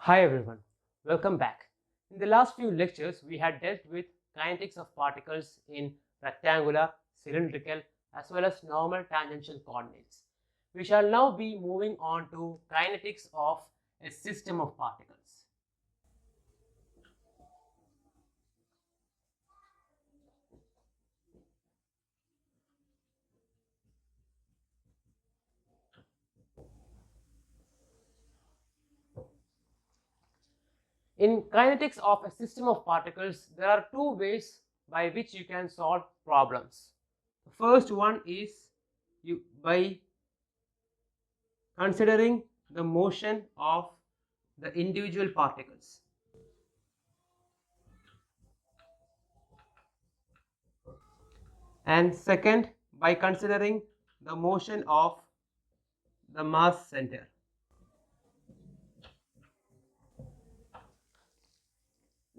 Hi everyone, welcome back. In the last few lectures, we had dealt with kinetics of particles in rectangular, cylindrical, as well as normal tangential coordinates. We shall now be moving on to kinetics of a system of particles. In kinetics of a system of particles, there are two ways by which you can solve problems. The first one is by considering the motion of the individual particles. And second, by considering the motion of the mass center.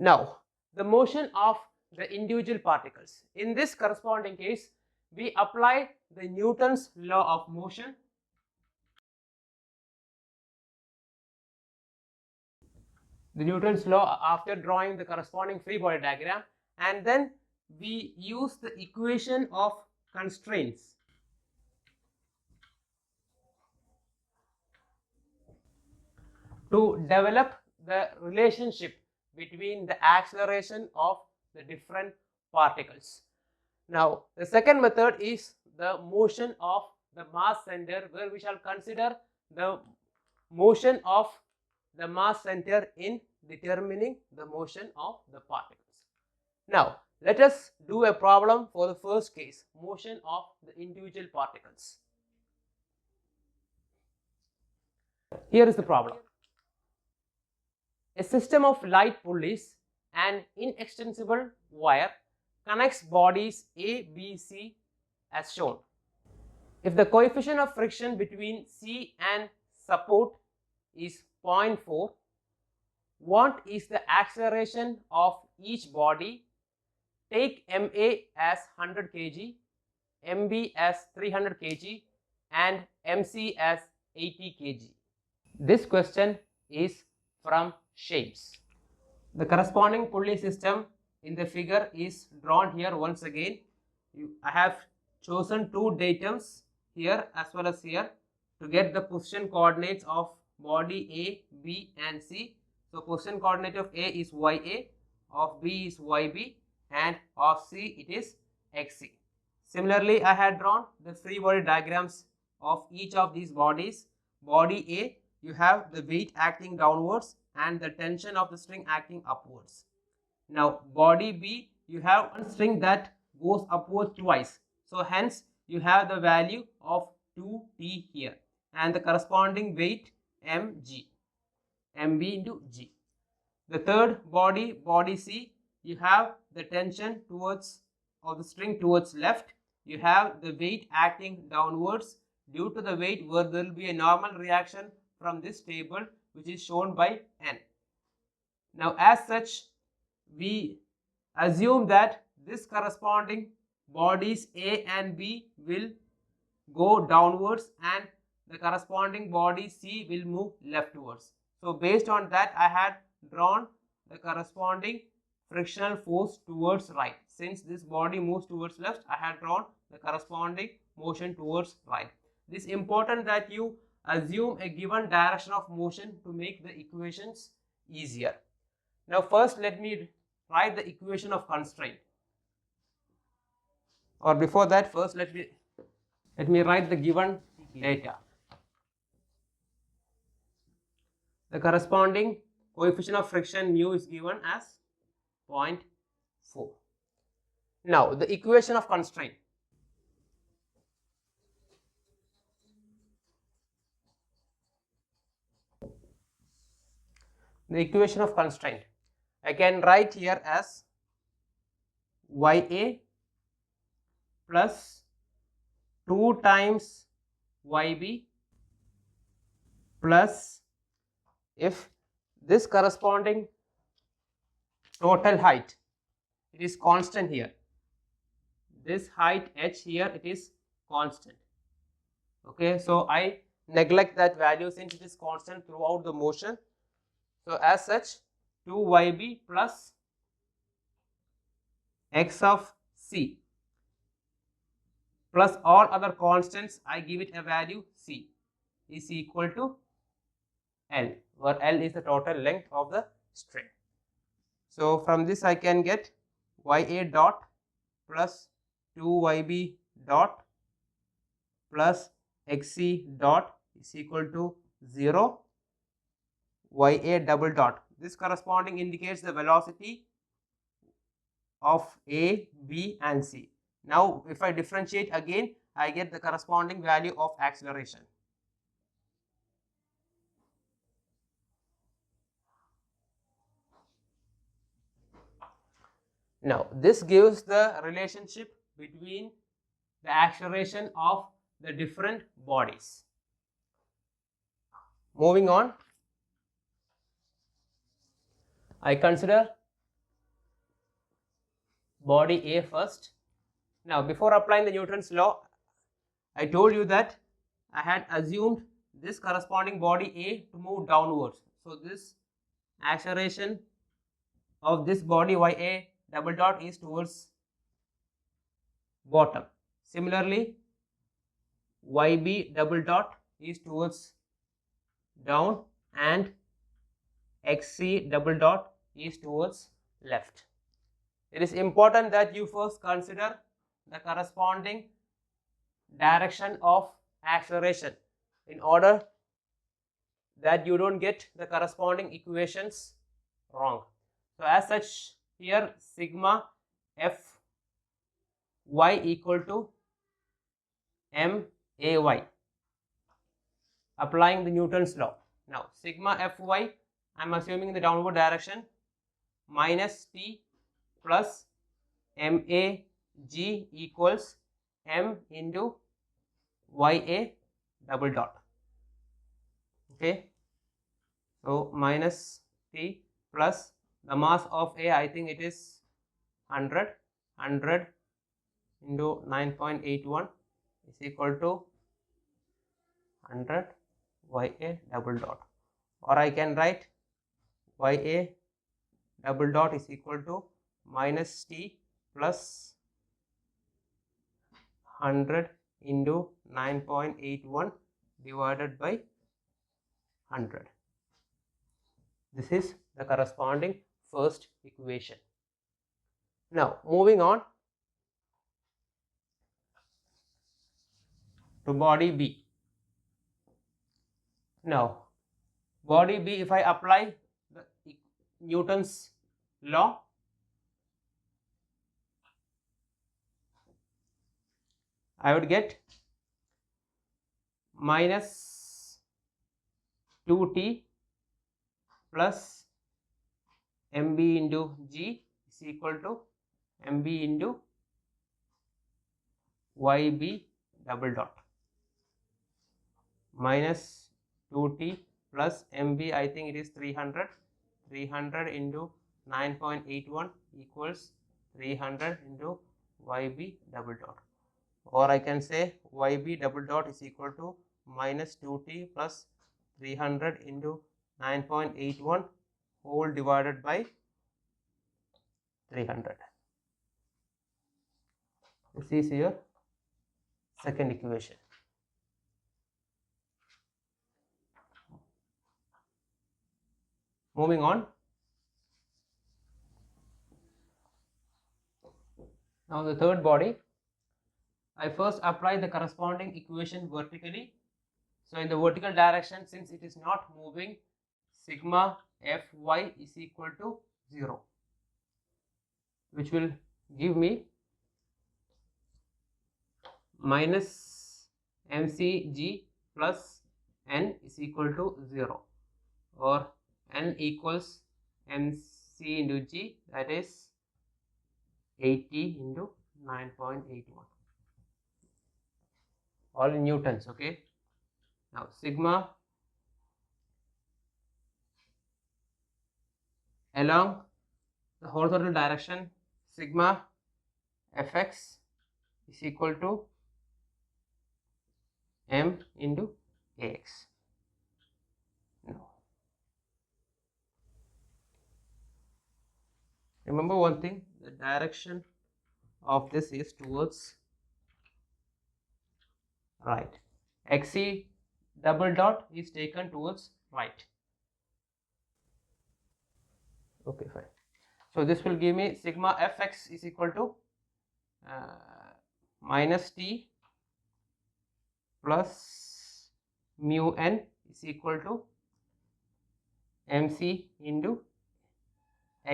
Now, the motion of the individual particles. In this corresponding case, we apply the Newton's law of motion. The Newton's law after drawing the corresponding free body diagram, and then we use the equation of constraints to develop the relationship between the acceleration of the different particles. Now, the second method is the motion of the mass center, where we shall consider the motion of the mass center in determining the motion of the particles. Now, let us do a problem for the first case, motion of the individual particles. Here is the problem. A system of light pulleys and inextensible wire connects bodies A, B, C as shown. If the coefficient of friction between C and support is 0.4, what is the acceleration of each body? Take MA as 100 kg, MB as 300 kg and MC as 80 kg. This question is from Shapes. The corresponding pulley system in the figure is drawn here once again. I have chosen two datums here as well as here to get the position coordinates of body A, B and C. So, position coordinate of A is YA, of B is YB and of C it is XC. Similarly, I had drawn the free body diagrams of each of these bodies. Body A, you have the weight acting downwards and the tension of the string acting upwards. Now, body B, you have one string that goes upwards twice. So, hence you have the value of 2T here and the corresponding weight mg, mb into g. The third body, body C, you have the tension towards or the string towards left. You have the weight acting downwards. Due to the weight, where there will be a normal reaction from this table, which is shown by N. Now, as such, we assume that this corresponding bodies A and B will go downwards and the corresponding body C will move leftwards. So, based on that, I had drawn the corresponding frictional force towards right. Since this body moves towards left, I had drawn the corresponding motion towards right. This is important that you assume a given direction of motion to make the equations easier. Now, first let me write the equation of constraint. Or before that, first let me write the given data. The corresponding coefficient of friction mu is given as 0.4. Now, the equation of constraint. The equation of constraint I can write here as YA plus 2 times YB plus, if this corresponding total height, it is constant here, this height h here, it is constant. Okay, so I neglect that value since it is constant throughout the motion. So as such 2yb plus x of c plus all other constants, I give it a value c, is equal to L, where L is the total length of the string. So from this I can get ya dot plus 2yb dot plus xc dot is equal to 0, ya double dot. This corresponding indicates the velocity of A, B and C. Now if I differentiate again, I get the corresponding value of acceleration. Now this gives the relationship between the acceleration of the different bodies. Moving on, I consider body A first. Now before applying the Newton's law, I told you that I had assumed this corresponding body A to move downwards. So this acceleration of this body ya double dot is towards bottom. Similarly, yb double dot is towards down and xc double dot is towards left. It is important that you first consider the corresponding direction of acceleration in order that you don't get the corresponding equations wrong. So as such, here sigma f y equal to m a y, applying the Newton's law. Now sigma f y, I am assuming in the downward direction, minus t plus m a g equals m into ya double dot. Okay, so minus t plus the mass of A, I think it is 100 into 9.81 is equal to 100 ya double dot, or I can write ya double dot is equal to minus t plus 100 into 9.81 divided by 100. This is the corresponding first equation. Now moving on to body B. Now body B, if I apply the Newton's law, I would get minus 2t plus mb into g is equal to mb into yb double dot, minus 2t plus mb, I think it is 300 into 9.81 equals 300 into yb double dot, or I can say yb double dot is equal to minus 2t plus 300 into 9.81 whole divided by 300. This is your second equation. Moving on. Now the third body, I first apply the corresponding equation vertically. So in the vertical direction, since it is not moving, sigma fy is equal to 0, which will give me minus mcg plus n is equal to 0, or n equals mc into g, that is 80 into 9.81, all in newtons. Okay, now sigma along the horizontal direction, sigma fx is equal to m into ax. Now direction of this is towards right. XC double dot is taken towards right. Okay, fine. So this will give me sigma fx is equal to minus t plus mu n is equal to mc into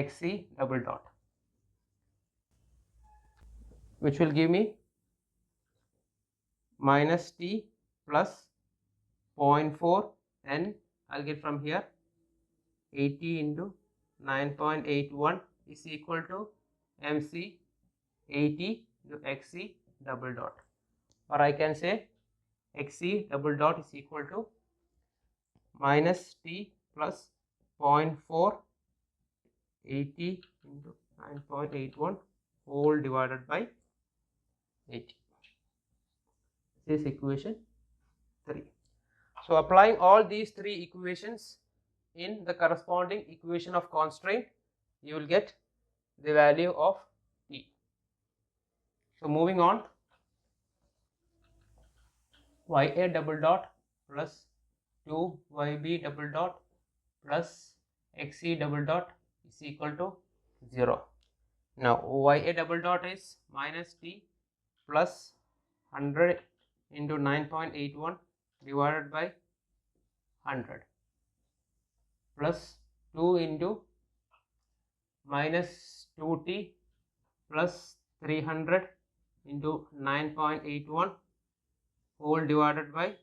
xc double dot, which will give me minus t plus 0.4, and I'll get from here 80 into 9.81 is equal to mc 80 into xc double dot, or I can say xc double dot is equal to minus t plus 0.4 80 into 9.81 whole divided by 80. This is equation 3. So applying all these three equations in the corresponding equation of constraint, you will get the value of t. So moving on, ya double dot plus 2yb double dot plus xc double dot is equal to 0. Now ya double dot is minus t plus 100 into 9.81 divided by 100 plus 2 into minus 2t plus 300 into 9.81 whole divided by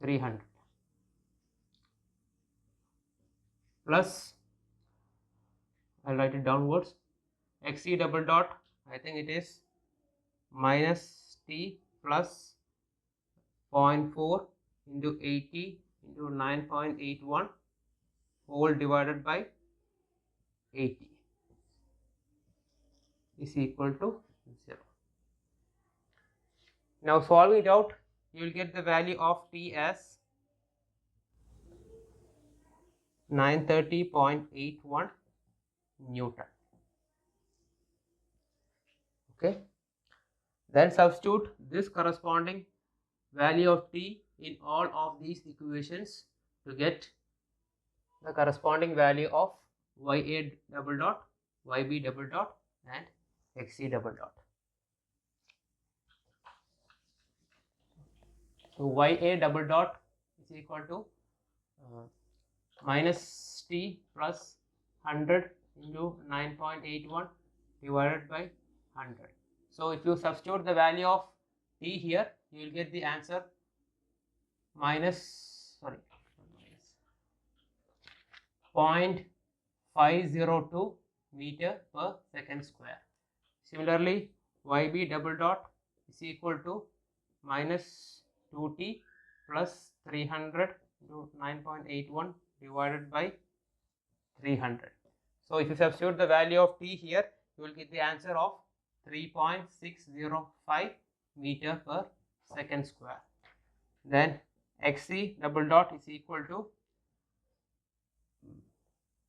300 plus, I'll write it downwards, xc double dot, I think it is minus t plus 0.4 into 80 into 9.81 whole divided by 80 is equal to 0. Now solving it out, you will get the value of t as 930.81 Newton. Okay. Then substitute this corresponding value of t in all of these equations to get the corresponding value of ya double dot, yb double dot and xc double dot. So ya double dot is equal to minus t plus 100 into 9.81 divided by 100. So if you substitute the value of t here, you will get the answer minus 0.502 meter per second square. Similarly, yb double dot is equal to minus 2t plus 300 into 9.81 divided by 300. So if you substitute the value of t here, you will get the answer of 3.605 meter per second square. Then xc double dot is equal to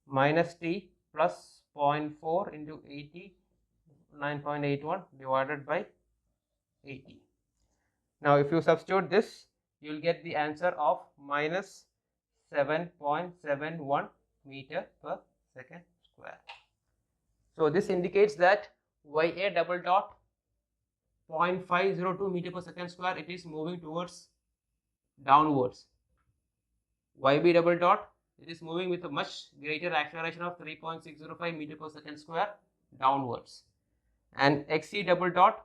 minus t plus 0.4 into 80 9.81 divided by 80. Now if you substitute this, you will get the answer of minus 7.71 meter per second square. So this indicates that ya double dot 0.502 meter per second square, it is moving towards downwards. Yb double dot, it is moving with a much greater acceleration of 3.605 meter per second square downwards. And xc double dot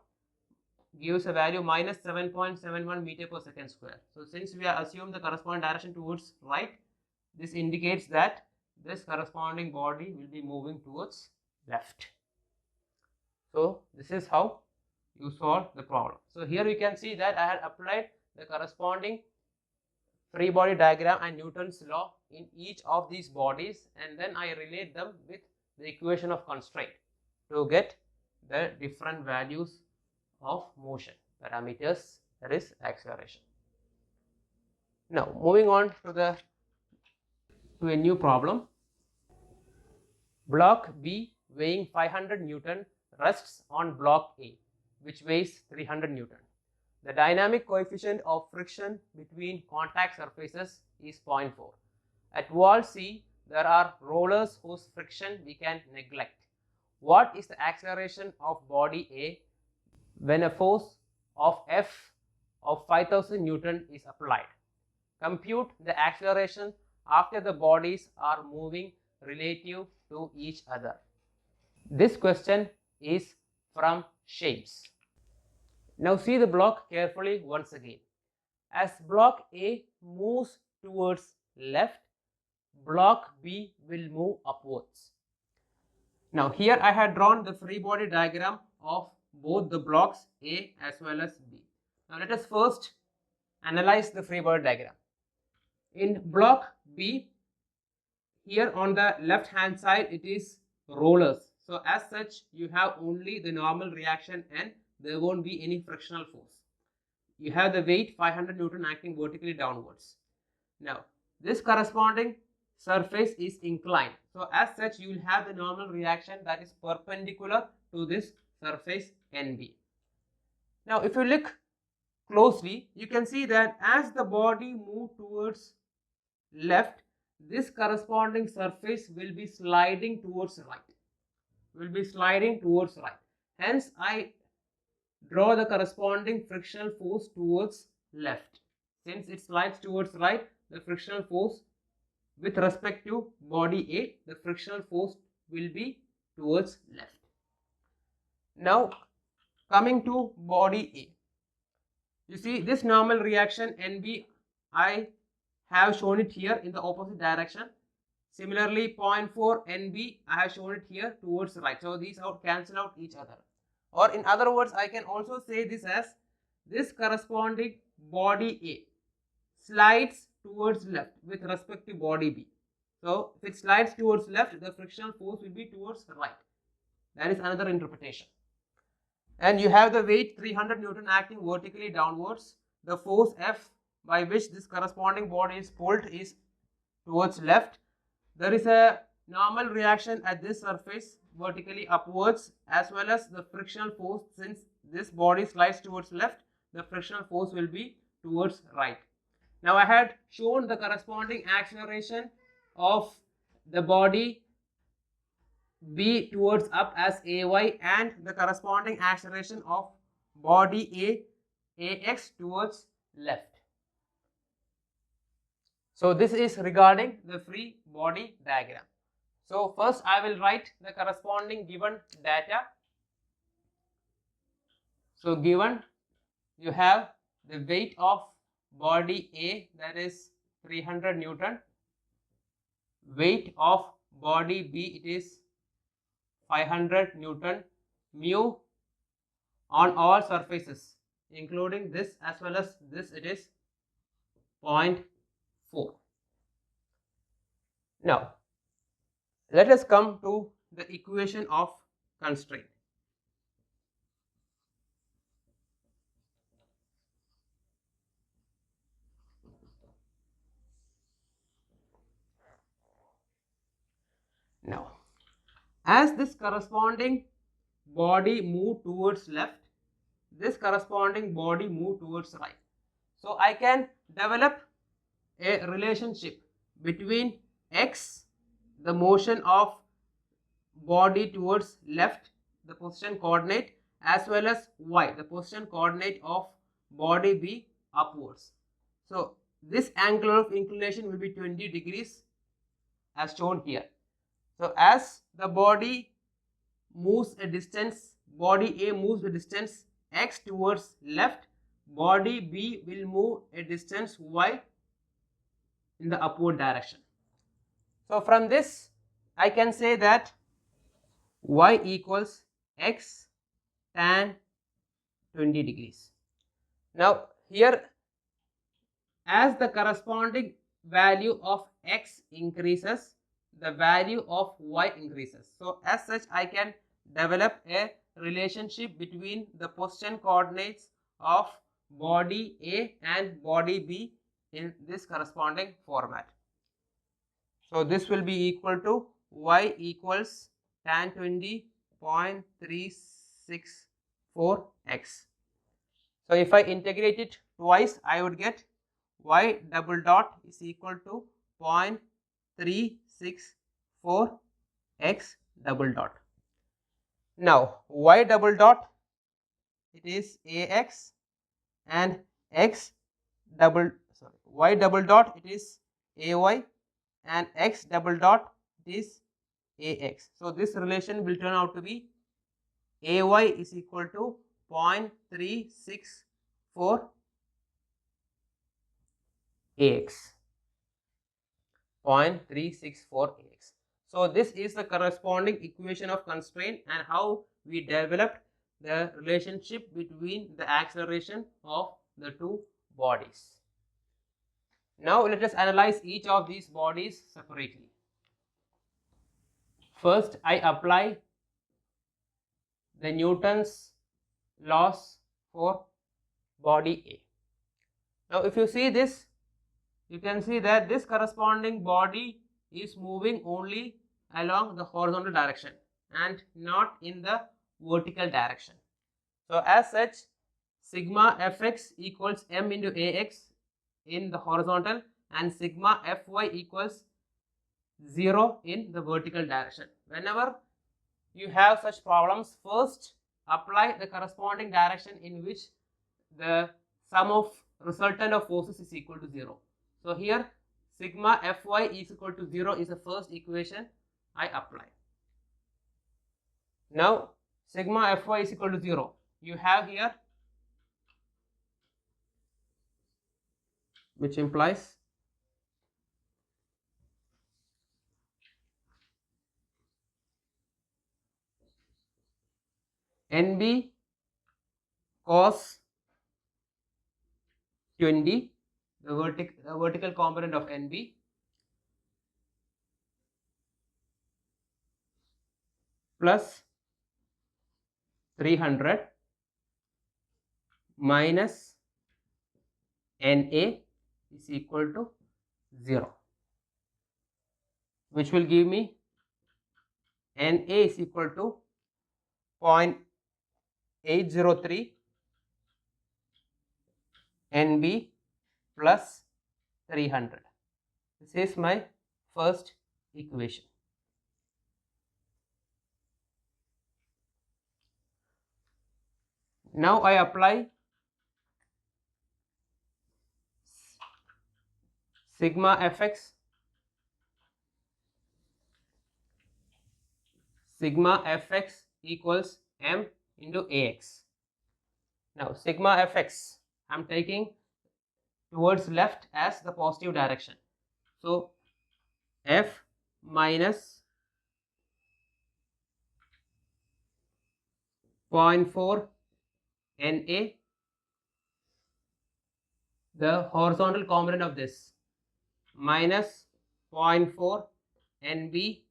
gives a value minus 7.71 meter per second square. So since we are assumed the corresponding direction towards right, this indicates that this corresponding body will be moving towards left. So this is how you solve the problem. So here you can see that I had applied the corresponding free body diagram and Newton's law in each of these bodies, and then I relate them with the equation of constraint to get the different values of motion parameters, that is acceleration. Now moving on to a new problem. Block B weighing 500 Newton rests on block A, which weighs 300 Newton. The dynamic coefficient of friction between contact surfaces is 0.4. At wall C, there are rollers whose friction we can neglect. What is the acceleration of body A when a force of F of 5000 Newton is applied? Compute the acceleration after the bodies are moving relative to each other. This question is from Shapes. Now see the block carefully once again. As block A moves towards left, block B will move upwards. Now here I had drawn the free body diagram of both the blocks A as well as B. Now let us first analyze the free body diagram. In block B, here on the left hand side it is rollers. So as such you have only the normal reaction and there won't be any frictional force. You have the weight 500 Newton acting vertically downwards. Now this corresponding surface is inclined. So as such you will have the normal reaction that is perpendicular to this surface NB. Now if you look closely, you can see that as the body moves towards left, this corresponding surface will be sliding towards right. Hence I draw the corresponding frictional force towards left. Since it slides towards right, the frictional force with respect to body A, the frictional force will be towards left. Now coming to body A, you see this normal reaction NB, I have shown it here in the opposite direction. Similarly 0.4 NB, I have shown it here towards right. So these cancel out each other. Or in other words, I can also say this as this corresponding body A slides towards left with respect to body B. So if it slides towards left, the frictional force will be towards right. That is another interpretation. And you have the weight 300 Newton acting vertically downwards. The force F by which this corresponding body is pulled is towards left. There is a normal reaction at this surface vertically upwards, as well as the frictional force. Since this body slides towards left, the frictional force will be towards right. Now I had shown the corresponding acceleration of the body B towards up as AY and the corresponding acceleration of body AX towards left. So this is regarding the free body diagram. So first I will write the corresponding given data. So given you have the weight of body A, that is 300 Newton, weight of body B, it is 500 Newton, mu on all surfaces including this as well as this, it is 0.4. Now let us come to the equation of constraint. Now as this corresponding body move towards left, this corresponding body move towards right. So I can develop a relationship between x, the motion of body towards left, the position coordinate, as well as y, the position coordinate of body B upwards. So this angle of inclination will be 20 degrees as shown here. So as the body moves a distance, body A moves the distance x towards left, body B will move a distance y in the upward direction. So from this I can say that y equals x tan 20 degrees. Now here, as the corresponding value of x increases, the value of y increases. So as such I can develop a relationship between the position coordinates of body A and body B in this corresponding format. So this will be equal to y equals tan 20 0.364x. So if I integrate it twice, I would get y double dot is equal to 0.364x double dot. Now y double dot, it is ax, and x double, sorry, y double dot, it is ay, and x double dot, it is ax. So this relation will turn out to be ay is equal to 0.364 ax. 0.364 ax. So this is the corresponding equation of constraint and how we developed the relationship between the acceleration of the two bodies. Now let us analyze each of these bodies separately. First, I apply the Newton's laws for body A. Now if you see this, you can see that this corresponding body is moving only along the horizontal direction and not in the vertical direction. So as such, sigma fx equals m into ax in the horizontal and sigma fy equals 0 in the vertical direction. Whenever you have such problems, first apply the corresponding direction in which the sum of resultant of forces is equal to 0. So here sigma fy is equal to 0 is the first equation I apply. Now sigma fy is equal to 0. You have here, which implies NB cos 20, the vertical component of NB, plus 300 minus NA is equal to 0, which will give me NA is equal to 0.803 NB plus 300. This is my first equation. Now I apply sigma fx, sigma fx equals m into ax. Now sigma fx I am taking towards left as the positive direction. So f minus 0.4 NA, the horizontal component of this, minus 0.4 NB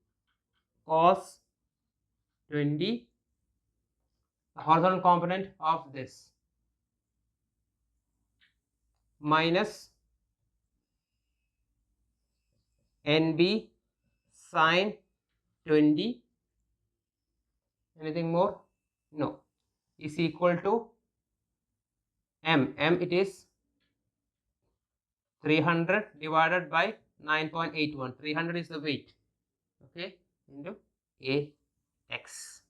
cos 20, the horizontal component of this, minus NB sin 20, anything more? No, is equal to m. It is 300 divided by 9.81. 300 is the weight, okay, into ax.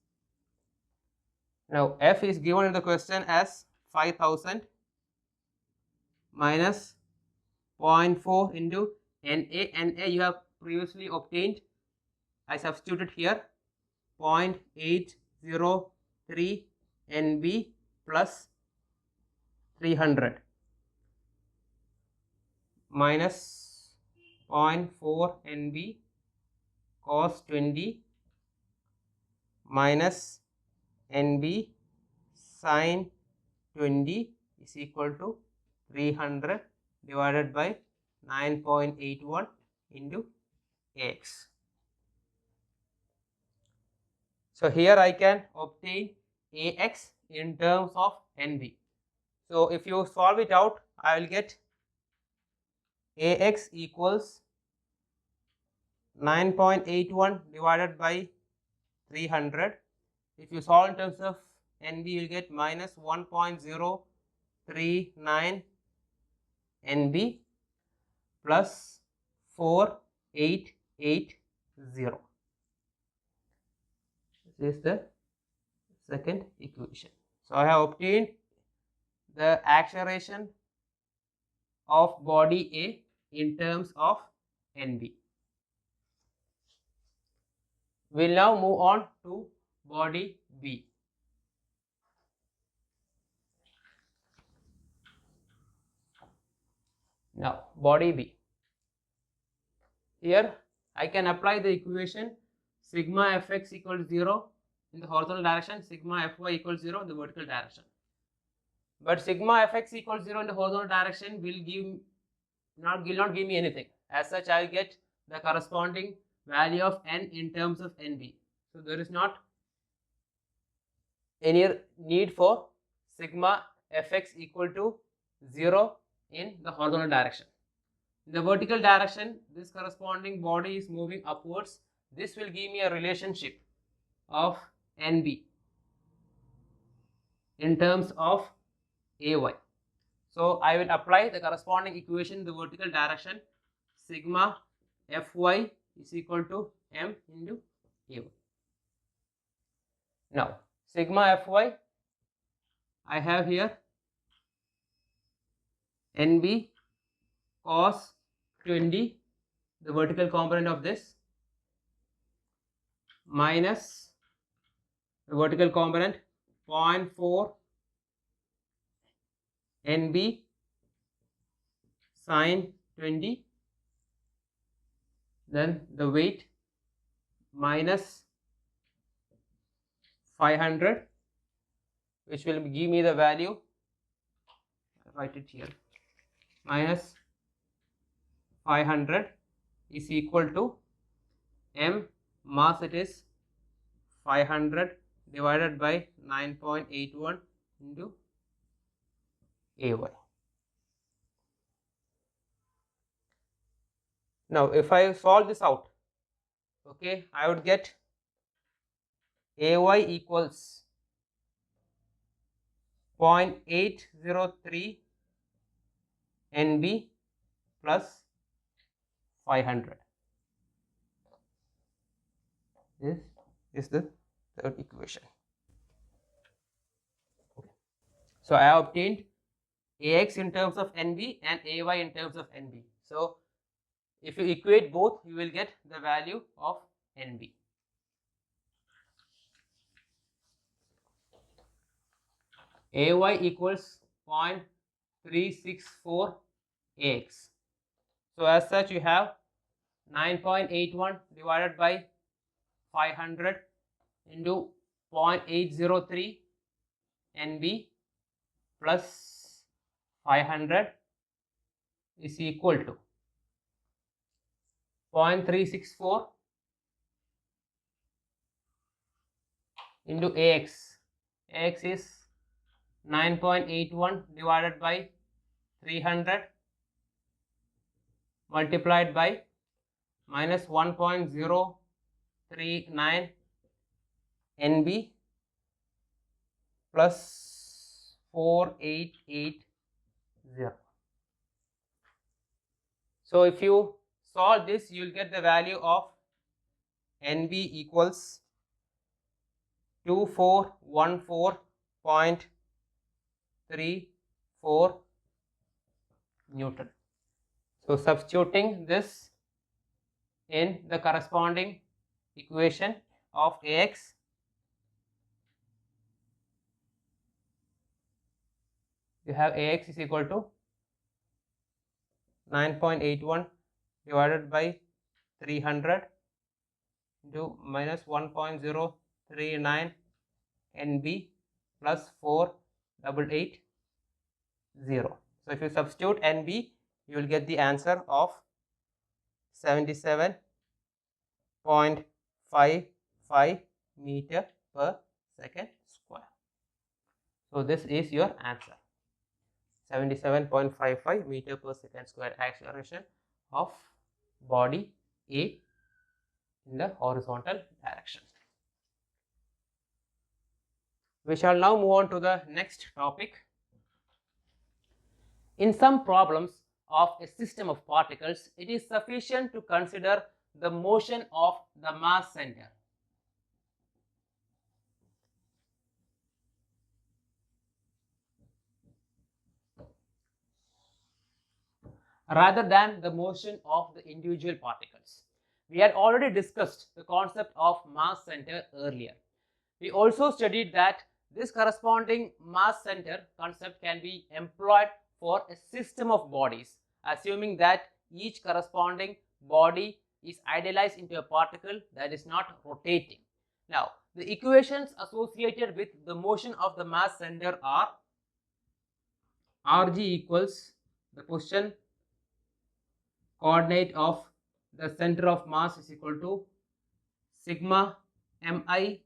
Now f is given in the question as 5000 minus 0.4 into NA you have previously obtained. I substituted here 0.803 NB plus 300 minus 0.4 NB cos 20 minus NB sin 20 is equal to 300 divided by 9.81 into ax. So here I can obtain ax in terms of NB. So if you solve it out, I will get ax equals 9.81 divided by 300. If you solve in terms of NB, you will get minus 1.039 NB plus 4880. This is the second equation. So I have obtained the acceleration of body A in terms of NB. We'll now move on to body B. Now, body B. Here I can apply the equation sigma fx equals 0 in the horizontal direction, sigma fy equals 0 in the vertical direction. But sigma fx equals 0 in the horizontal direction will not give me anything. As such, I will get the corresponding value of n in terms of NB. So there is not any need for sigma fx equal to 0 in the horizontal direction. In the vertical direction, this corresponding body is moving upwards. This will give me a relationship of NB in terms of AY. So I will apply the corresponding equation in the vertical direction. Sigma Fy is equal to M into AY. Now, sigma Fy, I have here NB cos 20, the vertical component of this, minus the vertical component 0.4 NB sin 20, then the weight minus 500, which will give me the value, I'll write it here, minus 500 is equal to M mass, it is 500 divided by 9.81 into AY. Now if I solve this out, okay, I would get AY equals 0.803 NB plus 500. This is the third equation. Okay. So I have obtained AX in terms of NB and AY in terms of NB. So if you equate both, you will get the value of NB. AY equals 0.364 AX. So as such, you have 9.81 divided by 500 into 0.803 NB plus 500 is equal to 0.364 into AX. AX is 9.81 divided by 300 multiplied by minus 1.039 NB plus 4880. So if you solve this, you will get the value of NB equals 2414.34 Newton. So substituting this in the corresponding equation of AX, you have AX is equal to 9.81 divided by 300 into minus 1.039 NB plus 4880. So if you substitute NB, you will get the answer of 77.55 meter per second square. So this is your answer, 77.55 meter per second square acceleration of body A in the horizontal direction. We shall now move on to the next topic. In some problems of a system of particles, it is sufficient to consider the motion of the mass center. Rather than the motion of the individual particles. We had already discussed the concept of mass center earlier. We also studied that this corresponding mass center concept can be employed for a system of bodies, assuming that each corresponding body is idealized into a particle that is not rotating. Now, the equations associated with the motion of the mass center are Rg equals the position coordinate of the center of mass is equal to sigma mi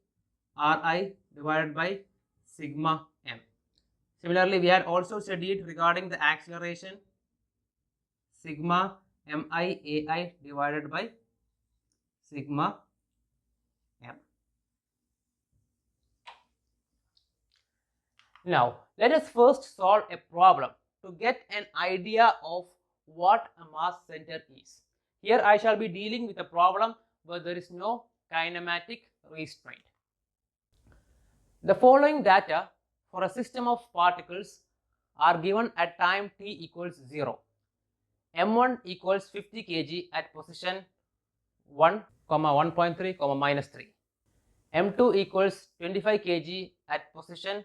Ri divided by sigma m. Similarly, we had also studied regarding the acceleration, sigma mi ai divided by sigma m. Now, let us first solve a problem to get an idea of what a mass center is. Here I shall be dealing with a problem where there is no kinematic restraint. The following data for a system of particles are given at time t equals 0. m1 equals 50 kg at position 1, 1.3, minus 3. m2 equals 25 kg at position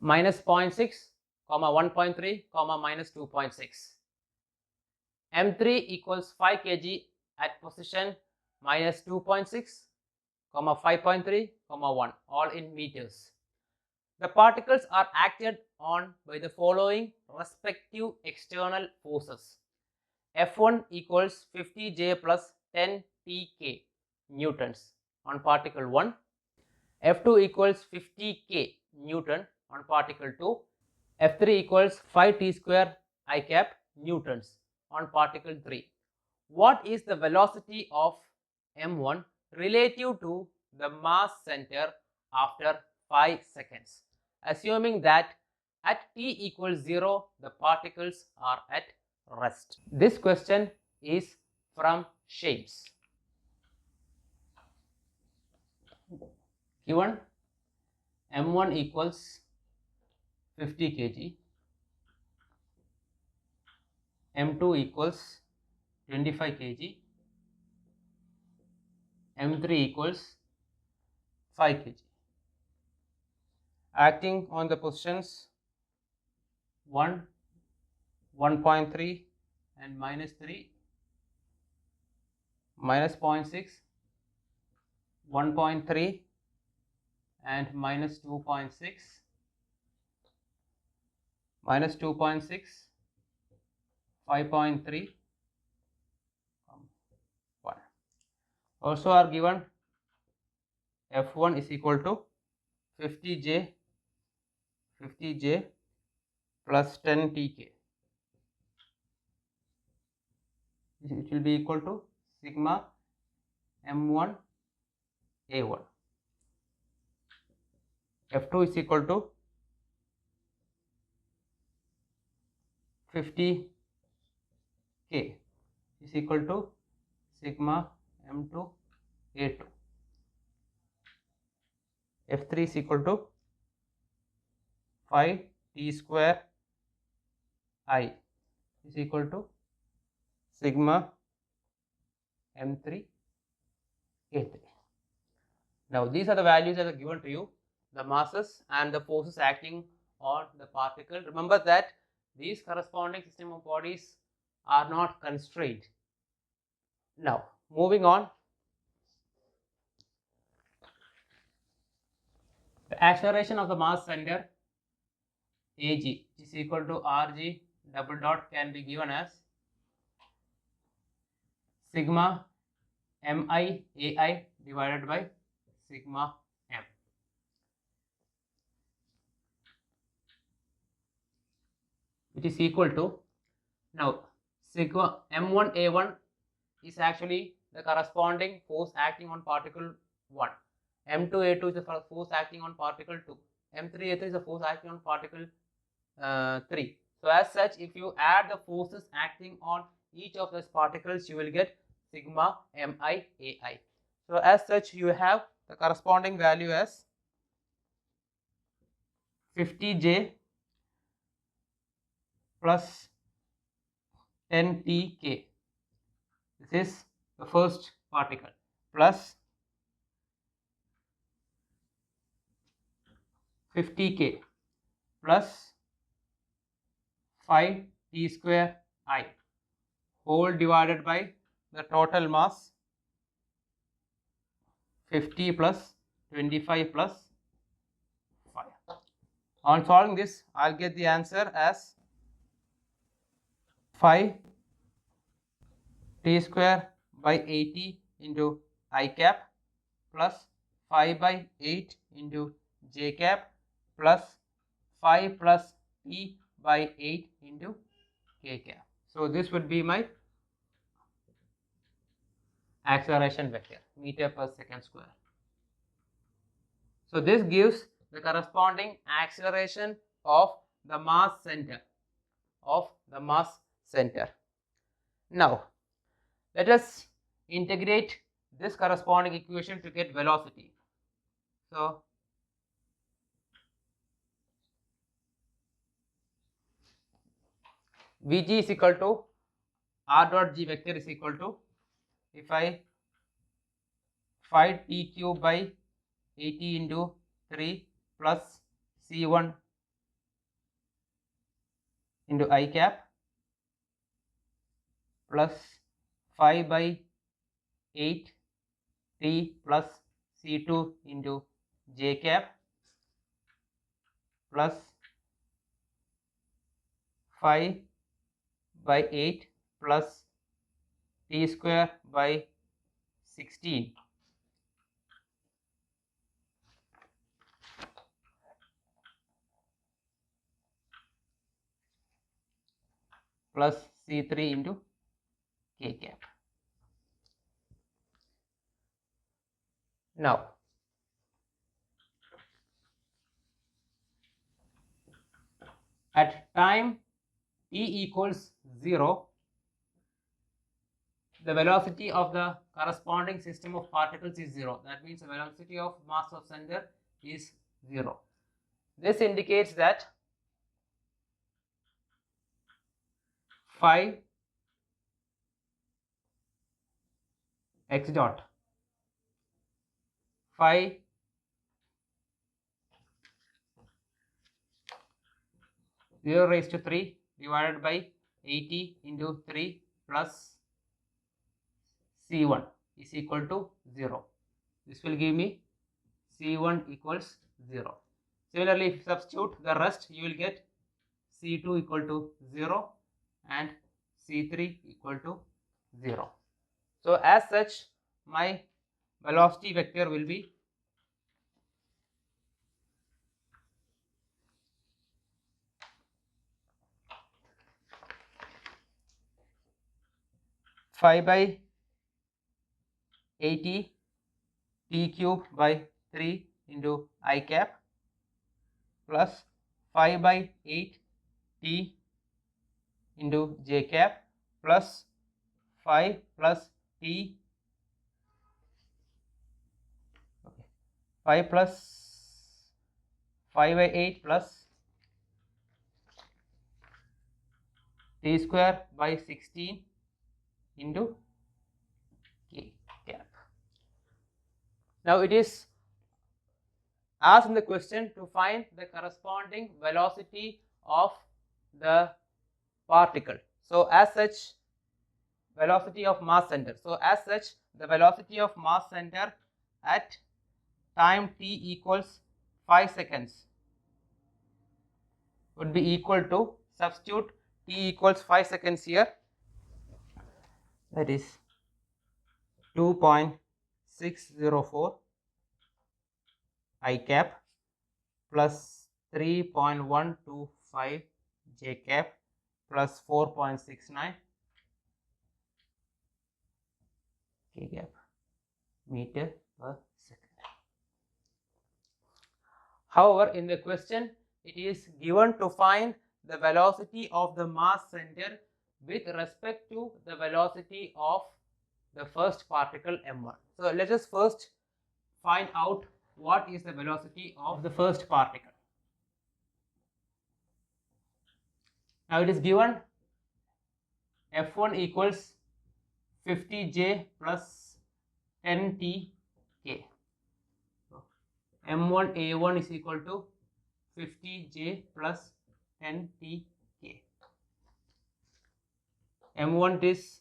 minus 0.6, 1.3, minus 2.6. m3 equals 5 kg at position minus 2.6, 5.3, 1, all in meters. The particles are acted on by the following respective external forces. F1 equals 50J plus 10 TK newtons on particle 1. F2 equals 50K Newton on particle 2. F3 equals 5T square I cap newtons on particle 3. What is the velocity of m1 relative to the mass center after 5 seconds? Assuming that at t equals 0, the particles are at rest. This question is from Shames. Given m1 equals 50 kg, m2 equals 25 kg, m3 equals 5 kg. Acting on the positions 1, 1.3 and minus 3, minus 0.6, 1.3 and minus 2.6, minus 2.6, 5.3, 1. Also are given F1 is equal to 50J plus 10 TK. It will be equal to sigma m1 a1. F2 is equal to 50K is equal to sigma m2 a2. F3 is equal to 5 T square I is equal to sigma m3 a3. Now these are the values that are given to you, the masses and the forces acting on the particle. Remember that these corresponding system of bodies are not constrained. Now moving on, the acceleration of the mass center Ag is equal to Rg double dot can be given as sigma mi ai divided by sigma m. It is equal to, now sigma m1 a1 is actually the corresponding force acting on particle 1. m2 a2 is the force acting on particle 2. M3A3 is the force acting on particle 3. So as such, if you add the forces acting on each of those particles, you will get sigma MIAI. So as such, you have the corresponding value as 50J plus 10TK. This is the first particle, plus 50K plus 5T square I whole divided by the total mass 50 plus 25 plus 5. On solving this, I'll get the answer as 5 T square by 80 into I cap plus 5 by 8 into J cap plus 5 plus T by 8 into K cap. So this would be my acceleration vector, meter per second square. So this gives the corresponding acceleration of the mass center, Now let us integrate this corresponding equation to get velocity. So Vg is equal to r dot g vector is equal to, if I 5 t cube by 80 into 3 plus c1 into I cap plus 5 by 8 t plus c2 into j cap plus 5 by 8 plus t square by 16 plus c3 into k cap. Now at time t equals 0, the velocity of the corresponding system of particles is 0. That means the velocity of mass of center is 0. This indicates that 5 x dot 5 0 raised to 3 divided by 80 into 3 plus c1 is equal to 0. This will give me c1 equals 0. Similarly, if you substitute the rest, you will get c2 equal to 0 and c3 equal to 0. So as such, my velocity vector will be 5 by 80 t cube by 3 into I cap plus 5 by 8 t into j cap plus 5 plus t 5 plus 5 by 8 plus t square by 16 into k cap. Now it is asked in the question to find the corresponding velocity of the particle. So as such, velocity of mass center. So as such, the velocity of mass center at time t equals 5 seconds would be equal to, substitute t equals 5 seconds here, that is 2.604 I cap plus 3.125 j cap plus 4.69 k cap meter per second. However, in the question, it is given to find the velocity of the mass center with respect to the velocity of the first particle m1. So let us first find out what is the velocity of the first particle. Now it is given f1 equals 50j plus 10t k. So m1 a1 is equal to 50j plus 10t k. m1 is,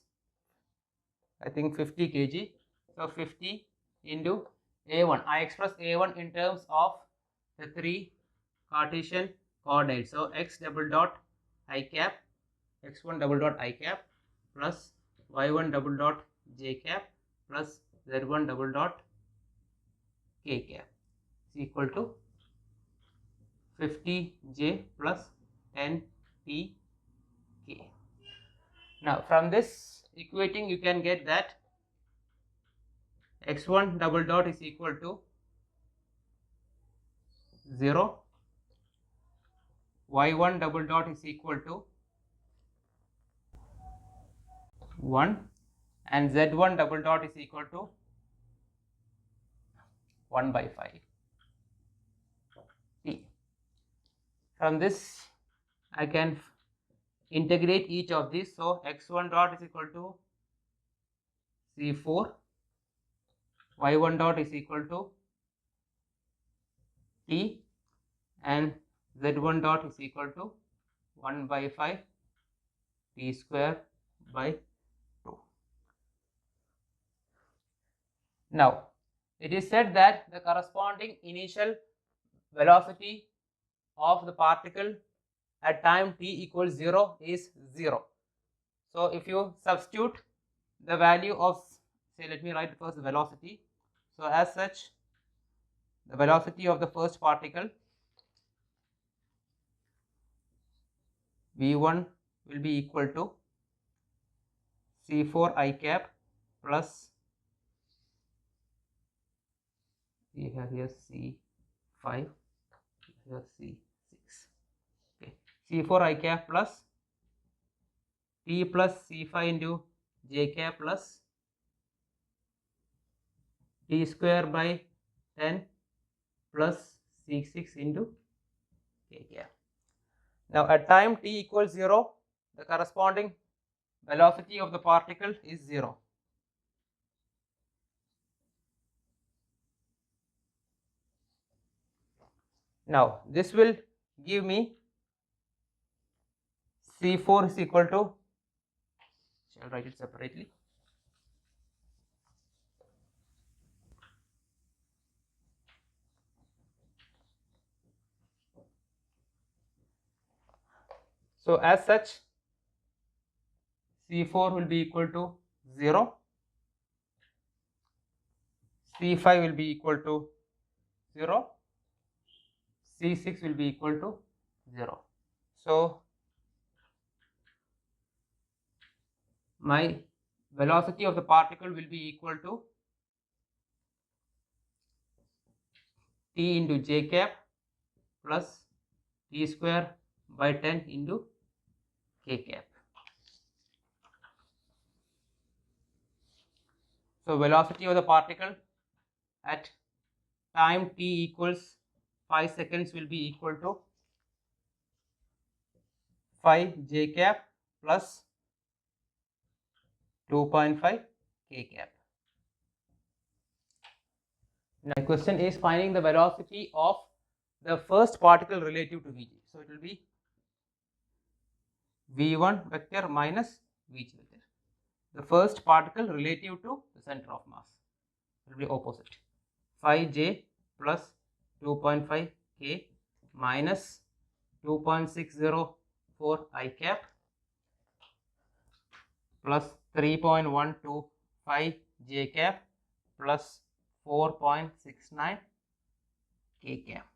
I think, 50 kg. So 50 into a1. I express a1 in terms of the three Cartesian coordinates. So x double dot I cap, x1 double dot I cap plus y1 double dot j cap plus z1 double dot k cap is equal to 50j plus 10t k. Now from this equating you can get that x1 double dot is equal to 0, y1 double dot is equal to 1 and z1 double dot is equal to 1 by 5 t. From this I can integrate each of these. So x1 dot is equal to c4, y1 dot is equal to t and z1 dot is equal to 1 by 5 t square by 2. Now it is said that the corresponding initial velocity of the particle at time t equals 0 is 0. So if you substitute the value of, say, let me write first the velocity. So as such, the velocity of the first particle v1 will be equal to c4 I cap plus, we have here c5, here c6, okay, c4 I cap plus t plus c5 into j cap plus t square by 10 plus c6 into k cap. Now at time t equals 0, the corresponding velocity of the particle is 0. Now this will give me c4 is equal to, shall write it separately, so as such c4 will be equal to 0, c5 will be equal to 0, c6 will be equal to 0. So my velocity of the particle will be equal to t into j cap plus t square by 10 into k cap. So velocity of the particle at time t equals 5 seconds will be equal to 5 j cap plus 2.5 k cap. Now the question is finding the velocity of the first particle relative to Vg. So it will be v1 vector minus Vg vector. The first particle relative to the center of mass will be opposite. 5j plus 2.5 k minus 2.604 I cap plus 3.125 j cap plus 4.69 k cap.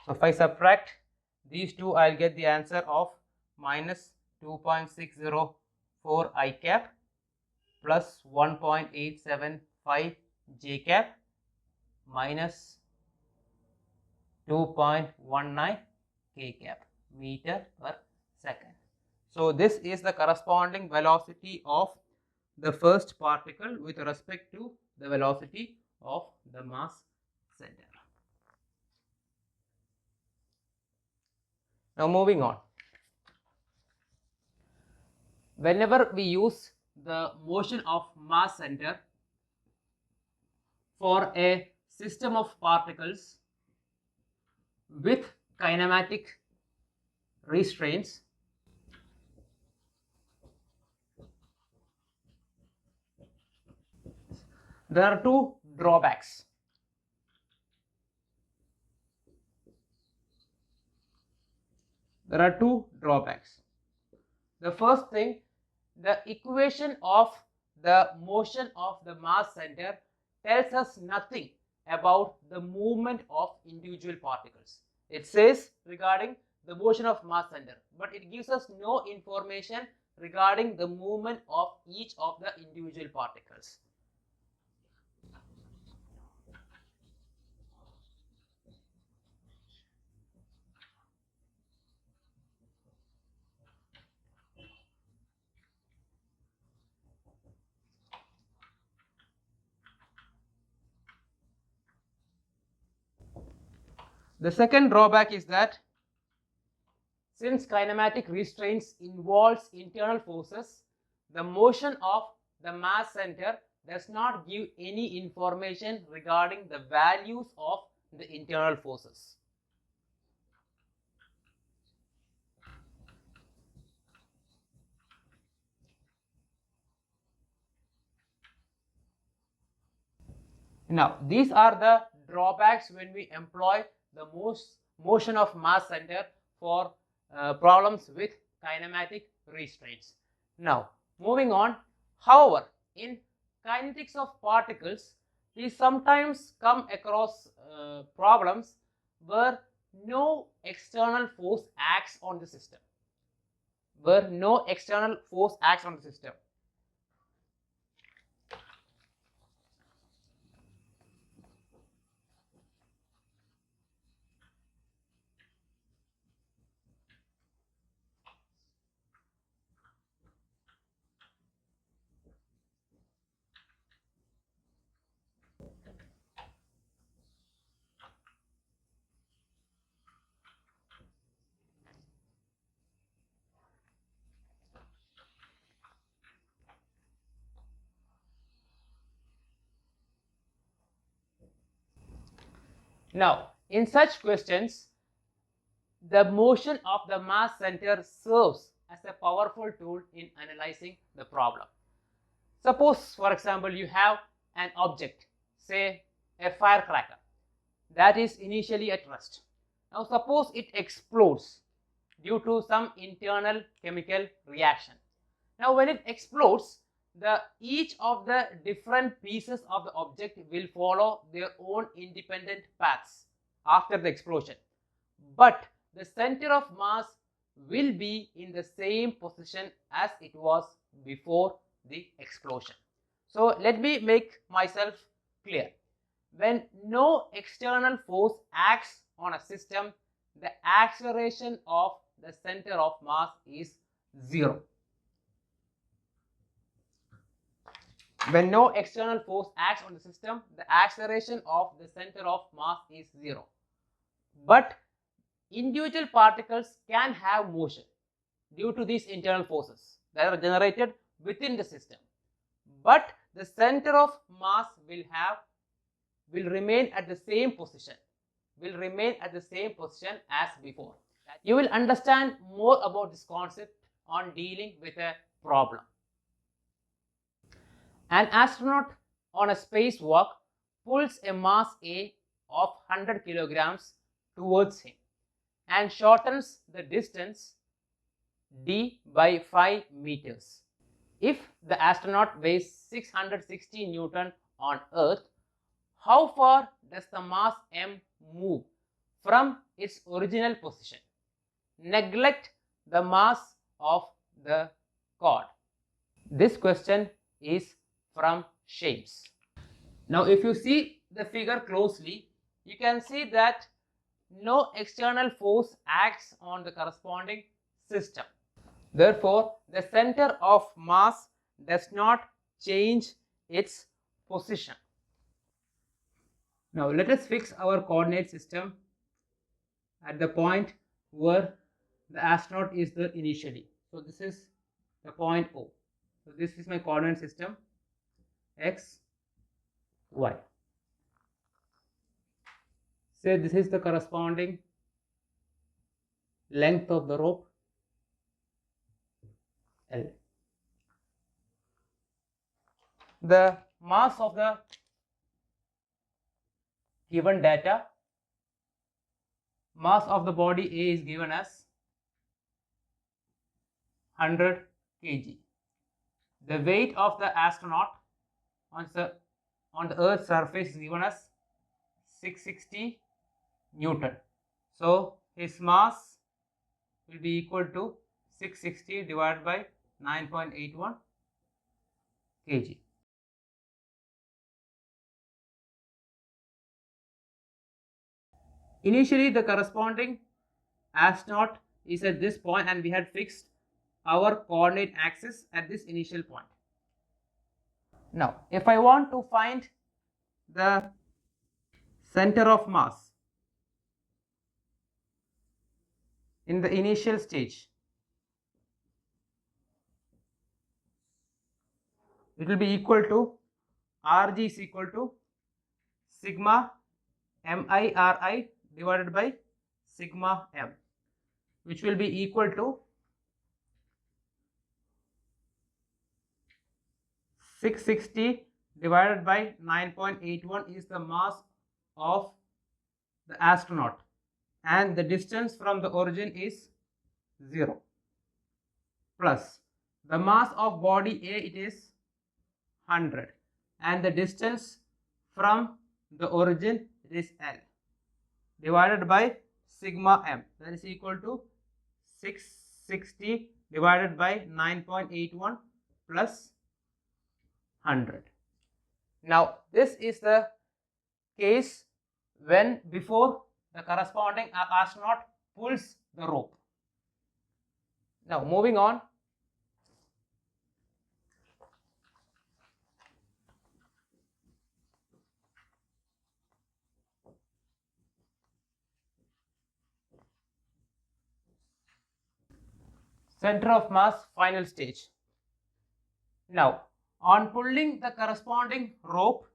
So if I subtract these two, I'll get the answer of minus 2.604 I cap plus 1.875 j cap minus 2.19 k cap meter per second. So this is the corresponding velocity of the first particle with respect to the velocity of the mass center. Now moving on. Whenever we use the motion of mass center for a system of particles with kinematic restraints, there are two drawbacks. The first thing, the equation of the motion of the mass center tells us nothing about the movement of individual particles. It says regarding the motion of mass center, but it gives us no information regarding the movement of each of the individual particles. The second drawback is that since kinematic restraints involves internal forces, the motion of the mass center does not give any information regarding the values of the internal forces. Now, these are the drawbacks when we employ the motion of mass center for problems with kinematic restraints. Now, moving on. However, in kinetics of particles, we sometimes come across problems where no external force acts on the system. Now, in such questions, the motion of the mass center serves as a powerful tool in analyzing the problem. Suppose, for example, you have an object, say a firecracker, that is initially at rest. Now, suppose it explodes due to some internal chemical reaction. Now, when it explodes, each of the different pieces of the object will follow their own independent paths after the explosion, but the center of mass will be in the same position as it was before the explosion. So let me make myself clear. When no external force acts on a system, the acceleration of the center of mass is 0. When no external force acts on the system, the acceleration of the center of mass is 0. But individual particles can have motion due to these internal forces that are generated within the system. But the center of mass will remain at the same position, as before. You will understand more about this concept on dealing with a problem. An astronaut on a spacewalk pulls a mass A of 100 kilograms towards him and shortens the distance d by 5 meters. If the astronaut weighs 660 Newton on Earth, how far does the mass m move from its original position? Neglect the mass of the cord. This question is from Shames. Now, if you see the figure closely, you can see that no external force acts on the corresponding system. Therefore, the center of mass does not change its position. Now, let us fix our coordinate system at the point where the astronaut is there initially. So, this is the point O. So, this is my coordinate system x, y. Say this is the corresponding length of the rope L. The mass of the given data, mass of the body A is given as 100 kg. The weight of the astronaut on the Earth's surface is given as 660 Newton. So his mass will be equal to 660 divided by 9.81 kg. Initially, the corresponding astronaut is at this point, and we had fixed our coordinate axis at this initial point. Now, if I want to find the center of mass in the initial stage, it will be equal to Rg is equal to sigma MIRI divided by sigma m, which will be equal to 660 divided by 9.81 is the mass of the astronaut, and the distance from the origin is 0, plus the mass of body A, it is 100, and the distance from the origin is L, divided by sigma m, that is equal to 660 divided by 9.81 plus 100. Now, this is the case when before the corresponding astronaut pulls the rope. Now, moving on. Center of mass, final stage. Now, on pulling the corresponding rope,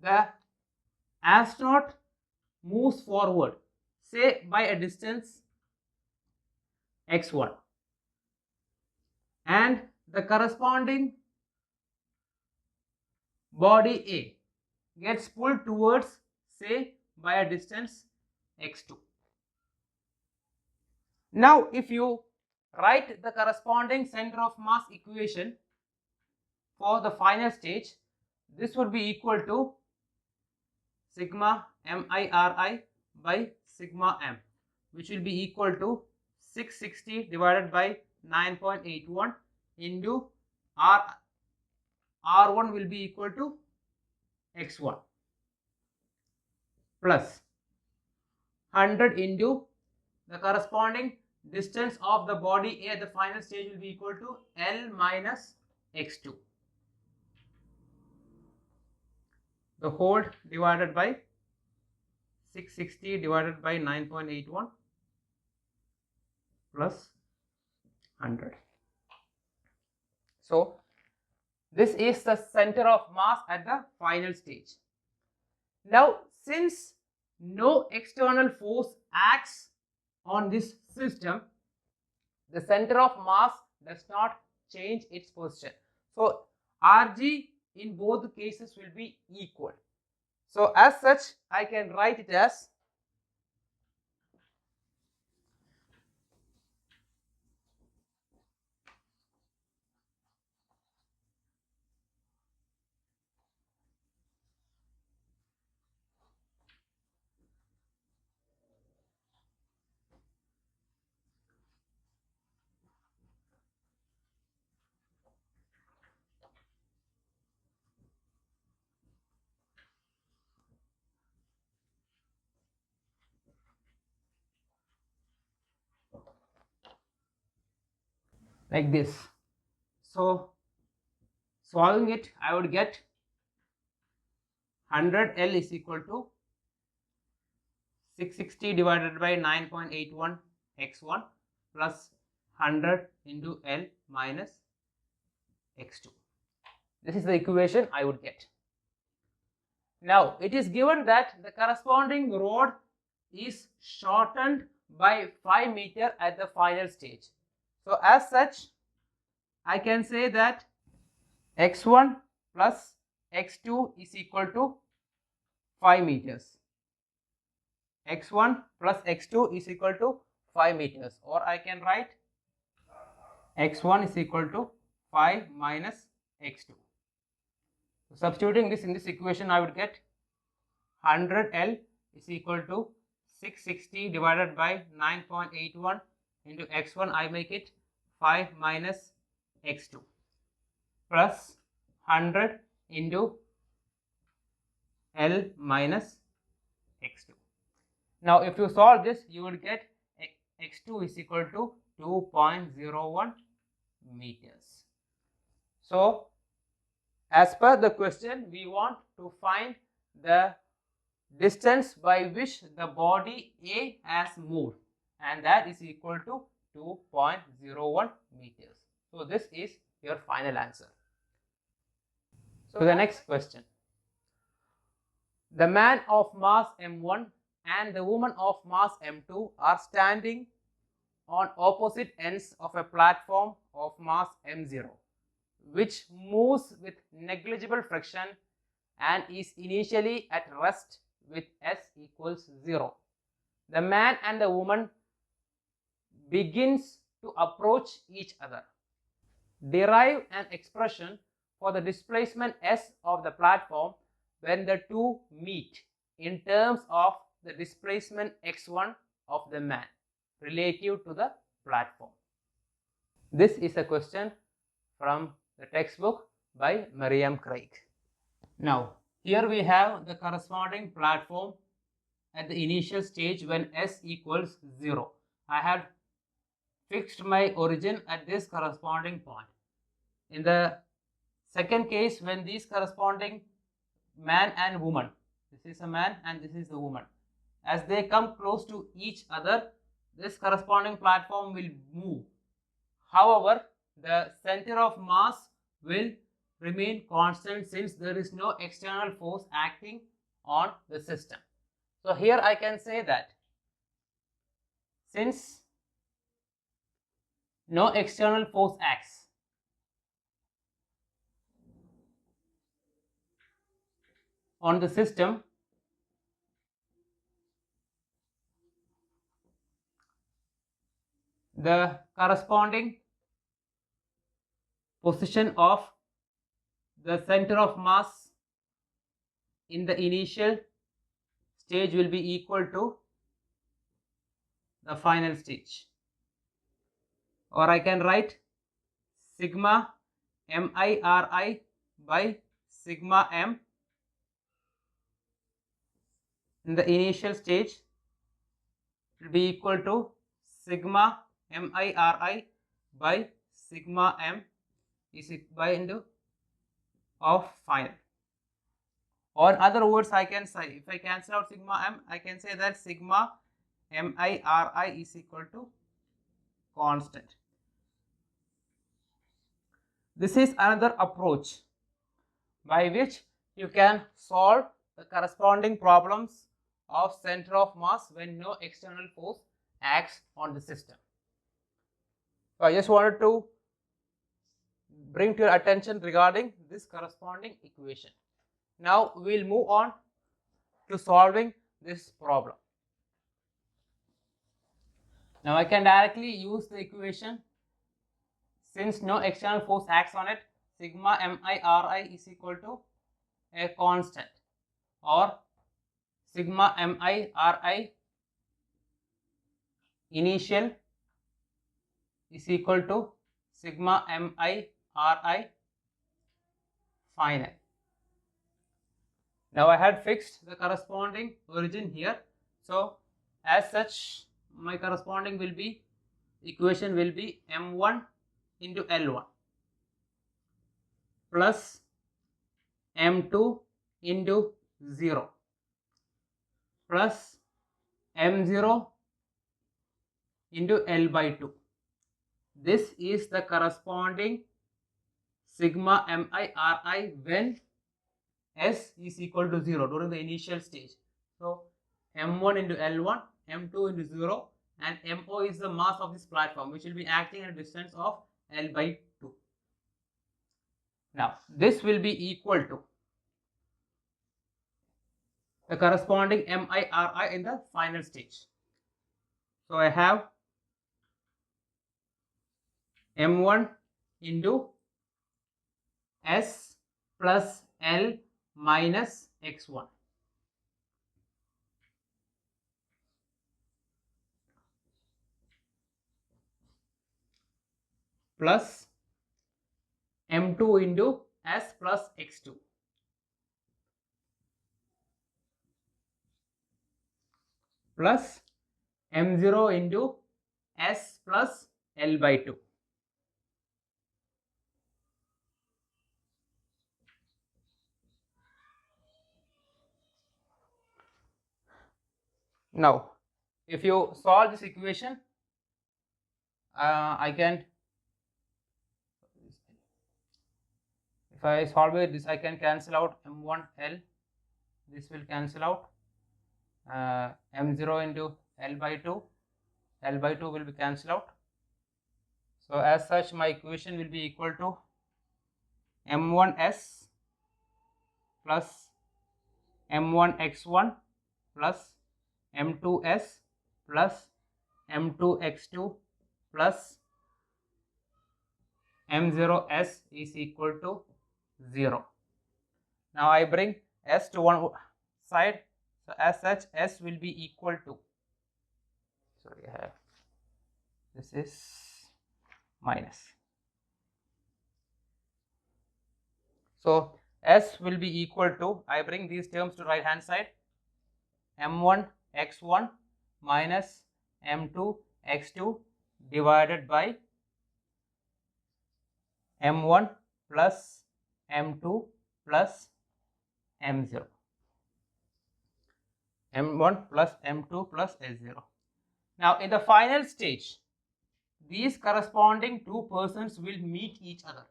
the astronaut moves forward, say by a distance x1, and the corresponding body A gets pulled towards, say by a distance x2. Now, if you write the corresponding center of mass equation for the final stage, this would be equal to sigma MIRI by sigma m, which will be equal to 660 divided by 9.81 into R1 will be equal to x1 plus 100 into the corresponding distance of the body A at the final stage will be equal to L minus x2, the whole divided by 660 divided by 9.81 plus 100. So, this is the center of mass at the final stage. Now, since no external force acts on this system, the center of mass does not change its position. So, Rg in both cases will be equal. So, as such, I can write it as like this. So solving it, I would get 100L is equal to 660 divided by 9.81 x1 plus 100 into L minus x2. This is the equation I would get. Now it is given that the corresponding rod is shortened by 5 meters at the final stage. So as such, I can say that x1 plus x2 is equal to 5 meters. x1 plus x2 is equal to 5 meters, or I can write x1 is equal to 5 minus x2. So substituting this in this equation, I would get 100L is equal to 660 divided by 9.81 into x1, I make it 5 minus x2 plus 100 into L minus x2. Now if you solve this, you will get x2 is equal to 2.01 meters. So as per the question, we want to find the distance by which the body A has moved, and that is equal to 2.01 meters. So this is your final answer. So the next question. The man of mass m1 and the woman of mass m2 are standing on opposite ends of a platform of mass m0, which moves with negligible friction and is initially at rest with S equals 0. The man and the woman begins to approach each other. Derive an expression for the displacement S of the platform when the two meet in terms of the displacement x1 of the man relative to the platform. This is a question from the textbook by Miriam Craig. Now here we have the corresponding platform at the initial stage when S equals 0. I had fixed my origin at this corresponding point. In the second case, when these corresponding man and woman, this is a man and this is the woman, as they come close to each other, this corresponding platform will move. However, the center of mass will remain constant since there is no external force acting on the system. So here I can say that since no external force acts, on the system, the corresponding position of the center of mass in the initial stage will be equal to the final stage, or I can write sigma MIRI by sigma m in the initial stage will be equal to sigma MIRI by sigma m is by into of final. Or in other words, I can say, if I cancel out sigma m, I can say that sigma MIRI is equal to constant. This is another approach by which you can solve the corresponding problems of center of mass when no external force acts on the system. So I just wanted to bring to your attention regarding this corresponding equation. Now we will move on to solving this problem. Now I can directly use the equation, since no external force acts on it, sigma MIRI is equal to a constant, or sigma MIRI initial is equal to sigma MIRI final. Now I had fixed the corresponding origin here, so as such my corresponding will be, equation will be m1 into L1 plus M2 into 0 plus M0 into L by 2. This is the corresponding sigma mi ri when S is equal to 0 during the initial stage. So M1 into L1, M2 into 0, and MO is the mass of this platform, which will be acting at a distance of L by 2. Now this will be equal to the corresponding MIRI in the final stage. So I have M1 into S plus L minus X1 plus M2 into S plus X2 plus M0 into S plus L by 2. Now, if you solve this equation, if I solve it, this I can cancel out M1L, this will cancel out, M0 into L by 2 will be cancelled out. So as such, my equation will be equal to M1S plus M1X1 plus M2S plus M2X2 plus M0S is equal to 0. Now I bring S to one side, so as such S will be equal to, sorry, I have, this is minus. So S will be equal to, I bring these terms to right hand side, M1 X1 minus M2 X2 divided by M1 plus M2 plus M0. M1 plus M2 plus S0. Now in the final stage, these corresponding two persons will meet each other.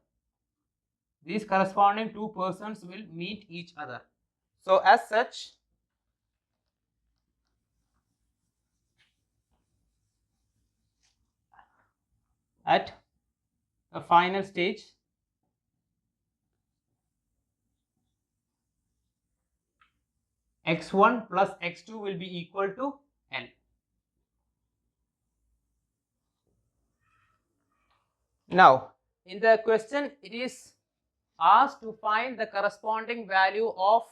These corresponding two persons will meet each other. So as such, at the final stage, X1 plus X2 will be equal to L. Now, in the question, it is asked to find the corresponding value of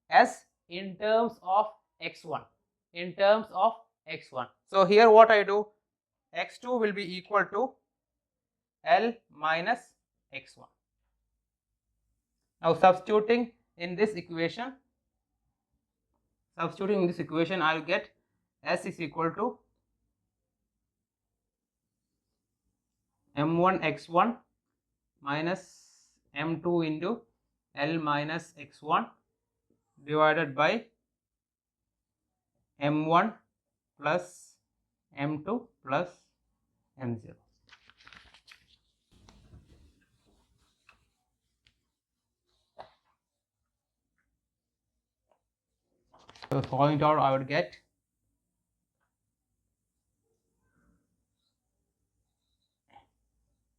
S in terms of X1. In terms of X1. So here what I do, X2 will be equal to L minus X1. Now substituting in this equation, I will get S is equal to M1 X1 minus M2 into L minus X1 divided by M1 plus M2 plus M0. So solving it out, I would get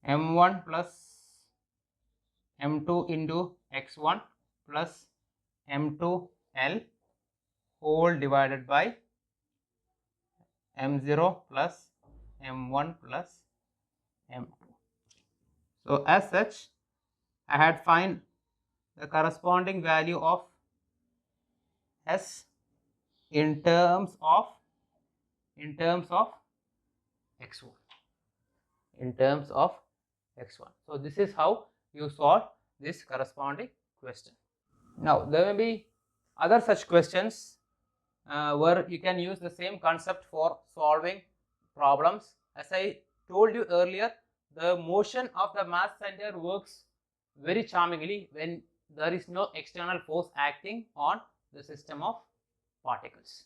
M1 plus M2 into X1 plus M2L whole divided by M0 plus M1 plus M2. So as such, I had find the corresponding value of S in terms of X1. In terms of X1. So this is how you solve this corresponding question. Now there may be other such questions where you can use the same concept for solving problems. As I told you earlier, the motion of the mass center works very charmingly when there is no external force acting on the system of particles.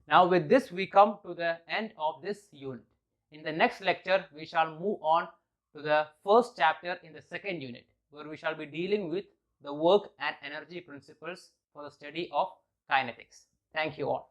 Now with this we come to the end of this unit. In the next lecture we shall move on to the first chapter in the second unit, where we shall be dealing with the work and energy principles for the study of kinetics. Thank you all.